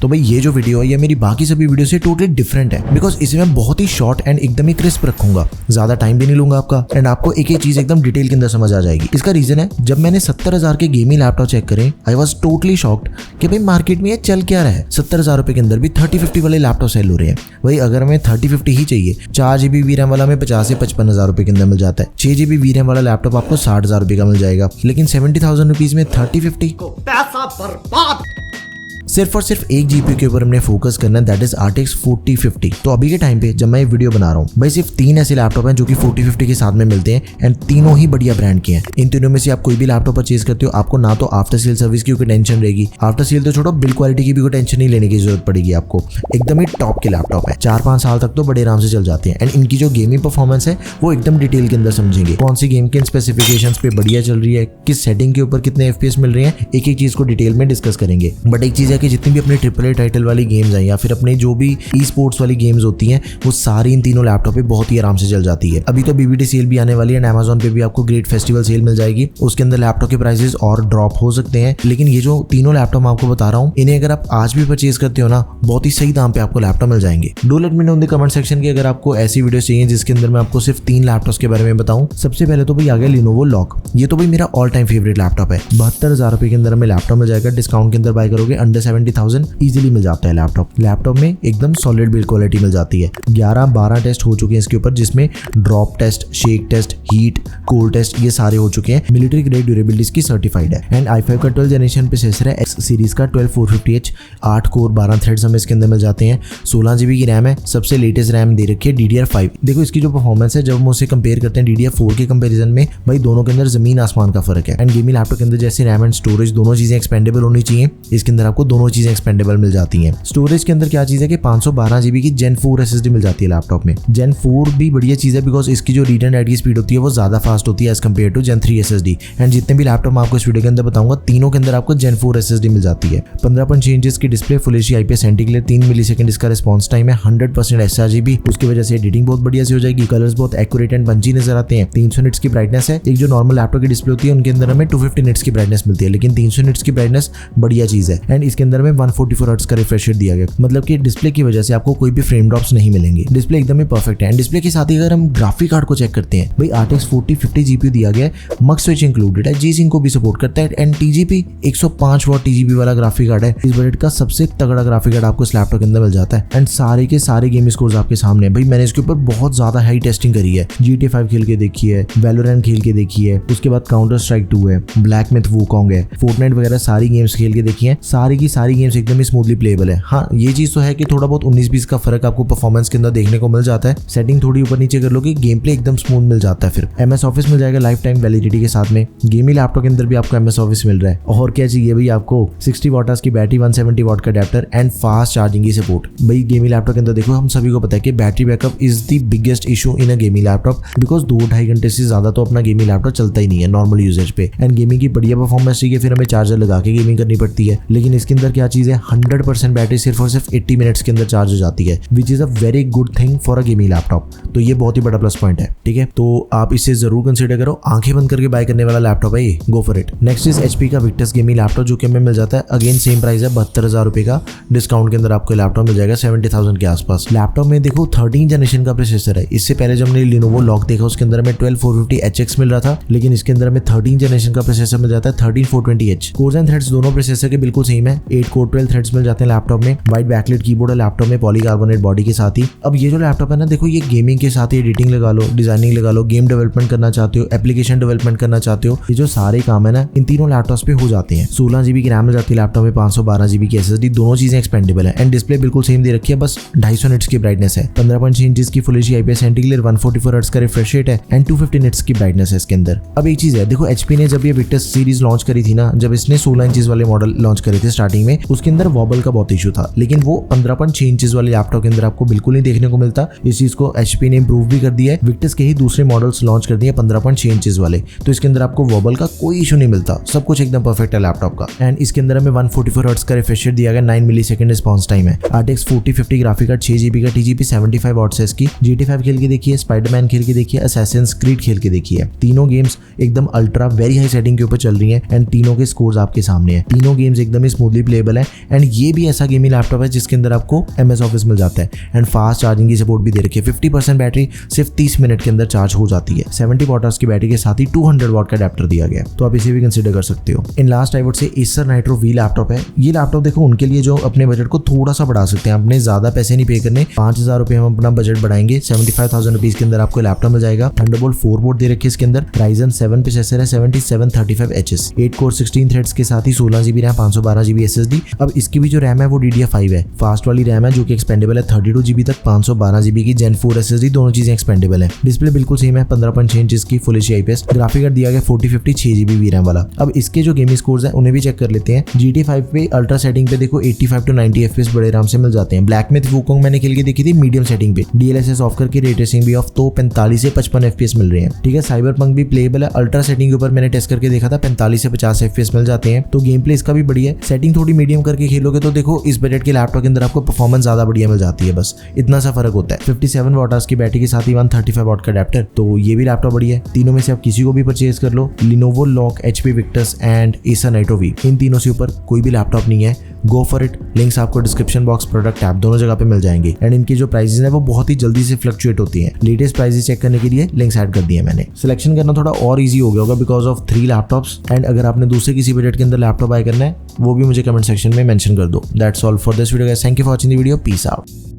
तो भाई ये जो वीडियो है ये मेरी बाकी सभी वीडियो से टोटली डिफरेंट है, बिकॉज इसे मैं बहुत ही शॉर्ट एंड एकदम ही क्रिस्प रखूंगा, ज्यादा टाइम भी नहीं लूंगा आपका, एंड आपको एक एक चीज एकदम डिटेल के अंदर समझ आ जाएगी। इसका रीजन है, जब मैंने 70,000 के गेमिंग लैपटॉप चेक करे, आई वॉज टोटली शॉक्ड कि भाई मार्केट में ये चल क्या रहा है। 70,000 रुपए के अंदर भी 3050 वाले लैपटॉप सेल हो रहे हैं। भाई अगर हमें 3050 ही चाहिए, 4GB वीरैम वाला हमें 50 से 55,000 रुपए के अंदर मिल जाता है। 6GB वीरैम वाला लैपटॉप आपको 60,000 रुपए का मिल जाएगा, लेकिन 70,000 रुपीज में 3050 पैसा बर्बाद। सिर्फ और सिर्फ एक जीपीयू के ऊपर हमने फोकस करना है, दैट इज RTX 4050। तो अभी के टाइम पे जब मैं ये वीडियो बना रहा हूँ भाई, सिर्फ 3 ऐसे लैपटॉप हैं जो कि 4050 के साथ में मिलते हैं, एंड तीनों ही बढ़िया ब्रांड के हैं। इन तीनों में से आप कोई भी लैपटॉप परचेज करते हो, आपको ना तो आफ्टर सेल सर्विस की कोई टेंशन रहेगी, आफ्टर सेल तो छोड़ो, बिल्ड क्वालिटी की भी कोई टेंशन नहीं लेने की जरूरत पड़ेगी आपको। एकदम ही टॉप के लैपटॉप है, 4-5 साल तक तो बड़े आराम से चल जाते हैं, एंड इनकी जो गेमिंग परफॉर्मेंस है वो एकदम डिटेल के अंदर समझेंगे, कौन सी गेम के स्पेसिफिकेशंस पे बढ़िया चल रही है, किस सेटिंग के ऊपर कितने FPS मिल रहे हैं, एक एक चीज को डिटेल में डिस्कस करेंगे। बट एक चीज है कि जितनी भी अपने ट्रिपल टाइटल वाली गेम्स हैं या फिर अपने जो भी ई स्पोर्ट्स वाली गेम्स होती हैं, वो सारी इन तीनों लैपटॉप पे बहुत ही आराम से चल जाती है। अभी तो BBT सेल भी आने वाली है, एंड Amazon पे भी आपको ग्रेट फेस्टिवल सेल मिल जाएगी, उसके अंदर लैपटॉप के प्राइसेस और ड्रॉप हो सकते हैं। लेकिन ये जो तीनों लैपटॉप मैं आपको बता रहा हूँ, इन्हें अगर आप आज भी परचेज करते हो ना, बहुत ही सही दाम पे आपको लैपटॉप मिल जाएंगे। Do let me know in the comment section की अगर आपको ऐसी वीडियो चाहिए जिसके अंदर मैं आपको सिर्फ 3 लैपटॉप्स के बारे में बताऊं। सबसे पहले तो भाई आ गया Lenovo Log। ये तो भाई मेरा ऑल टाइम फेवरेट लैपटॉप है। 72,000 रुपए के अंदर हमें लैपटॉप मिल जाएगा, डिस्काउंट के अंदर बाय करोगे अंडर 70,000 इजीली मिल जाता है लैपटॉप में एकदम सॉलिड बिल्ड क्वालिटी मिल जाती है। 11-12 टेस्ट हो चुके हैं इसके ऊपर, जिसमें drop test, shake test, heat, cold test ये सारे हो चुके हैं। मिलिट्री ग्रेड ड्यूरेबिलिटी इसकी सर्टिफाइड है, एंड i5 का 12th जनरेशन प्रोसेसर है, X सीरीज का 12450H, 8 कोर 12 थ्रेड्स हमें इसके अंदर मिल जाते हैं। 16GB की रैम है, सबसे लेटेस्ट रैम दे रखी है DDR5। देखो इसकी जो परफॉर्मेंस है, जब हम उसे कंपेयर करते हैं DDR4 के कंपेरिजन में, भाई दोनों के अंदर जमीन आसमान का फर्क है। एंड गेमिंग लैपटॉप के अंदर जैसे रैम एंड स्टोरेज दोनों चीजें एक्सपेंडेबल होनी चाहिए, इसके अंदर आपको दोनों चीजें एक्सपेंडेबल मिल जाती हैं। स्टोरेज के अंदर क्या चीज है कि 512GB की Gen 4 SSD मिल जाती है लैपटॉप में। Gen 4 भी बढ़िया चीज है, बिकॉज इसकी जो रीड एंड राइट की स्पीड होती है वो ज्यादा फास्ट होती है as compare to Gen 3 SSD। And जितने भी लैपटॉप मैं आपको इस वीडियो के अंदर बताऊंगा, तीनों के अंदर आपको Gen 4 SSD मिल जाती है। 15.6 इंचेस की display, full HD IPS anti-glare, 3 millisecond इसका रिस्पॉन्स टाइम है, 100% sRGB। उसकी वजह से एडिटिंग बहुत बढ़िया से हो जाएगी, कलर्स बहुत एक्यूरेट एंड पंची नजर आते हैं। 300 निट्स की ब्राइटनेस है। एक जो नॉर्मल लैपटॉप की डिस्प्ले होती है उनके अंदर हमें 250 निट्स की ब्राइटनेस मिलती है, लेकिन 300 निट्स की ब्राइटनेस बढ़िया चीज है। एंड इसके अंदर में 144 हर्ट्ज का रिफ्रेश रेट दिया गया, मतलब कि डिस्प्ले की वजह से आपको कोई भी फ्रेम ड्रॉप्स नहीं मिलेंगे। डिस्प्ले एकदम ही परफेक्ट है। एंड डिस्प्ले के साथ ही अगर हम ग्राफिक कार्ड को चेक करते हैं, भाई RTX 4050 GPU दिया गया है, मक्स स्विच इंक्लूडेड है, G-Sync को भी सपोर्ट करता है, एंड TGP 105 वाट TGP वाला ग्राफिक कार्ड है। इस बजट का सबसे तगड़ा ग्राफिक कार्ड आपको इस लैपटॉप के अंदर मिल जाता है, एंड सारे के सारे गेम स्कोर्स आपके सामने है। भाई मैंने इसके ऊपर बहुत ज्यादा हाई टेस्टिंग करी है, GTA 5 खेल के देखी है, Valorant खेल के देखी है, उसके बाद काउंटर स्ट्राइक 2 है, ब्लैक मिथ वूकॉन्ग है, फोर्टनाइट वगैरह सारी गेम्स खेल के देखी है। सारी की सारी गेम्स एकदम ही स्मूथली प्लेएबल है। हाँ ये चीज तो है कि थोड़ा बहुत 19-20 का फर्क आपको परफॉर्मेंस के अंदर देखने को मिल जाता है। सेटिंग थोड़ी ऊपर नीचे कर लो कि गेम प्ले एकदम स्मूथ मिल जाता है। फिर MS ऑफिस मिल जाएगा लाइफ टाइम वैलिडिटी के साथ में। गेमिंग लैपटॉप के अंदर भी आपको MS ऑफिस मिल रहा है। और क्या चाहिए भाई आपको, 60 वाट की बैटरी, 170 वाट का अडेप्टर एंड फास्ट चार्जिंग की सपोर्ट। भाई गेमिंग लैपटॉप के अंदर देखो, हम सभी को पता है कि battery backup is the biggest issue in a gaming laptop, because 2-2.5 घंटे से ज्यादा तो अपना गेमिंग लैपटॉप चलता ही नहीं है नॉर्मल यूजेज पे। एंड गेमिंग की बढ़िया परफॉर्मेंस चाहिए, फिर हमें चार्जर लगा के गेमिंग करनी पड़ती है। लेकिन इसके अंदर क्या चीज है, 100% बैटरी सिर्फ और सिर्फ 80 मिनट्स के अंदर चार्ज हो जाती है, which is a very good thing for a gaming laptop. तो ये बहुत ही बड़ा प्लस पॉइंट है, ठीक है। तो आप इसे जरूर कंसीडर करो, आंखें बंद करके बाय करने वाला लैपटॉप है ये, go for it. Next is HP का विक्टस गेमिंग लैपटॉप, जो कि हमें मिल जाता है अगेन सेम प्राइस है, 72,000 रुपए का। डिस्काउंट के अंदर आपको लैपटॉप मिल जाएगा 70,000 के आसपास। लैपटॉप में देखो 13 जनरेशन का प्रोसेसर है। इससे पहले जब हमने Lenovo Log देखा उसके अंदर हमें 12450HX मिल रहा था, लेकिन इसके अंदर हमें 13 जनरेशन का प्रोसेसर मिल जाता है, 13420H। कोर्स एंड थ्रेड्स दोनों प्रोसेसर के बिल्कुल सेम है, 8 कोर 12 थ्रेड्स मिल जाते हैं लैपटॉप में। वाइट बैकलाइट कीबोर्ड है लैपटॉप में, पॉलीकार्बोनेट बॉडी के साथ ही। अब ये जो लैपटॉप है ना, देखो ये गेमिंग के साथ ही एडिटिंग लगा लो, डिजाइनिंग लगा लो, गेम डेवलपमेंट करना चाहते हो, एप्लीकेशन डेवलपमेंट करना चाहते हो, ये जो सारे काम है ना इन तीनों लैपटॉप्स पे हो जाते हैं। 16GB की रैम मिल जाती है लैपटॉप में, 512GB की SSD, दोनों चीजें एक्सपेंडेबल है। एंड डिस्प्ले बिल्कुल सेम दे रखी है, बस 250 निट्स की ब्राइटनेस है, 15.6 इंचेस की full HD IPS anti-glare, 144 hertz का रिफ्रेश रेट है, एंड 250 निट्स की ब्राइटनेस है इसके अंदर। अब एक चीज है, देखो HP ने जब ये विक्टस सीरीज लॉन्च करी थी ना, जब इसने 16 इंचेस वाले मॉडल लॉन्च करे थे स्टार्टिंग में, उसके अंदर वॉबल का बहुत इशू था, लेकिन वो 15.6 इंचेस वाले लैपटॉप के अंदर आपको बिल्कुल नहीं देखने को मिलता। इस चीज को HP ने इंप्रूव भी कर दिया है, विक्टस के ही दूसरे मॉडल्स लॉन्च कर दिए 15.6 इंचेस वाले, तो इसके अंदर आपको वॉबल का कोई इशू नहीं मिलता, सब कुछ एकदम परफेक्ट है लैपटॉप का। एंड इसके अंदर हमें 144 हर्ट्ज का रिफ्रेश रेट दिया गया, 9 मिलीसेकंड रिस्पांस टाइम है। RTX 4050 ग्राफिक कार्ड, 6GB का TGP 75 वाट्स है इसकी। GTA 5 खेल के देखिए, स्पाइडरमैन खेल के देखिए, असैसिन्स क्रीड खेल के देखिए। तीनों गेम्स एकदम अल्ट्रा वेरी हाई सेटिंग के ऊपर चल रही हैं, एंड तीनों के स्कोर्स आपके सामने हैं। तीनों गेम्स एकदम ही स्मूथली प्लेबल है। एंड ये भी ऐसा गेमिंग लैपटॉप है जिसके अंदर आपको MS ऑफिस मिल जाता है एंड फास्ट चार्जिंग की सपोर्ट भी दे रखी है। 50% बैटरी सिर्फ 30 मिनट के अंदर चार्ज हो जाती है। 70 वॉट की बैटरी के साथ ही 200 वॉट का अडेप्टर दिया गया है, तो आप इसे भी कंसिडर कर सकते हो। In last I would say Acer Nitro V laptop है। ये लैपटॉप देखो उनके लिए जो अपने बजट को थोड़ा सा बढ़ा सकते हैं, अपने ज्यादा पैसे नहीं पे करने। 5000 रुपए हम अपना बजट बढ़ाएंगे, 75,000 रुपीज के अंदर आपको लैपटॉप मिल जाएगा। थंडरबोल्ट 4 पोर्ट दे रखे इसके अंदर। Ryzen 7 प्रोसेसर है, 7735HS, 8 कोर 16 थ्रेड्स के साथ ही 16 GB रैम, 512 GB SSD। अब इसकी भी जो रैम है वो DDR5 है, फास्ट वाली रैम है जो कि एक्सपेंडेबल है 32 GB तक। 512 GB की Gen 4 SSD, दोनों चीजें एक्सपेंडेबल है। डिस्प्ले बिल्कुल सेम है, 15.6 इंच की full HD IPS। Graphic card दिया गया 4050 6 GB VRAM वाला। अब इसके जो गेमिंग स्कोर्स हैं उन्हें भी चेक कर लेते हैं। GT 5 पे अल्ट्रा सेटिंग पे देखो 85 to 90 FPS बड़े आराम से मिल जाते हैं। ब्लैक मिथ वुकोंग मैंने खेल के देखी थी मीडियम सेटिंग पे, DLSS ऑफ करके रे ट्रेसिंग भी ऑफ, तो 45 से 55 FPS मिल रहे हैं। ठीक है, साइबरपंक भी प्लेएबल है। अल्ट्रा सेटिंग के ऊपर मैंने टेस्ट करके देखा था, 45 से 50 FPS मिल जाते हैं, तो गेम प्ले इसका भी बढ़िया है। सेटिंग थोड़ी मीडियम करके खेलोगे तो देखो इस बजट के लैपटॉप के अंदर आपको परफॉर्मेंस ज्यादा बढ़िया मिल जाती है, बस इतना सा फर्क होता है। 57 वॉट की बैटरी के साथ ही 135 वॉट का अडेप्टर, तो ये भी लैपटॉप बढ़िया है। तीनों में से आप किसी को भी परचेज कर लो, Lenovo Lock, HP Victus and Acer Nitro V, इन तीनों से ऊपर कोई भी लैपटॉप नहीं है। Go for it. लिंक्स आपको डिस्क्रिप्शन बॉक्स, प्रोडक्ट टैब दोनों जगह पे मिल जाएंगे। एंड इनकी जो प्राइसेस है वो बहुत ही जल्दी से फ्लक्चुएट होती हैं। लेटेस्ट प्राइसेस चेक करने के लिए लिंक्स ऐड कर दिए मैंने। सिलेक्शन करना थोड़ा और इजी हो गया होगा बिकॉज ऑफ 3 लैपटॉप्स। एंड अगर आपने दूसरे किसी बजट के अंदर लैपटॉप बाय करना है वो भी मुझे कमेंट सेक्शन में मेंशन कर दो। That's all for this video guys, thank you for watching the video, peace out.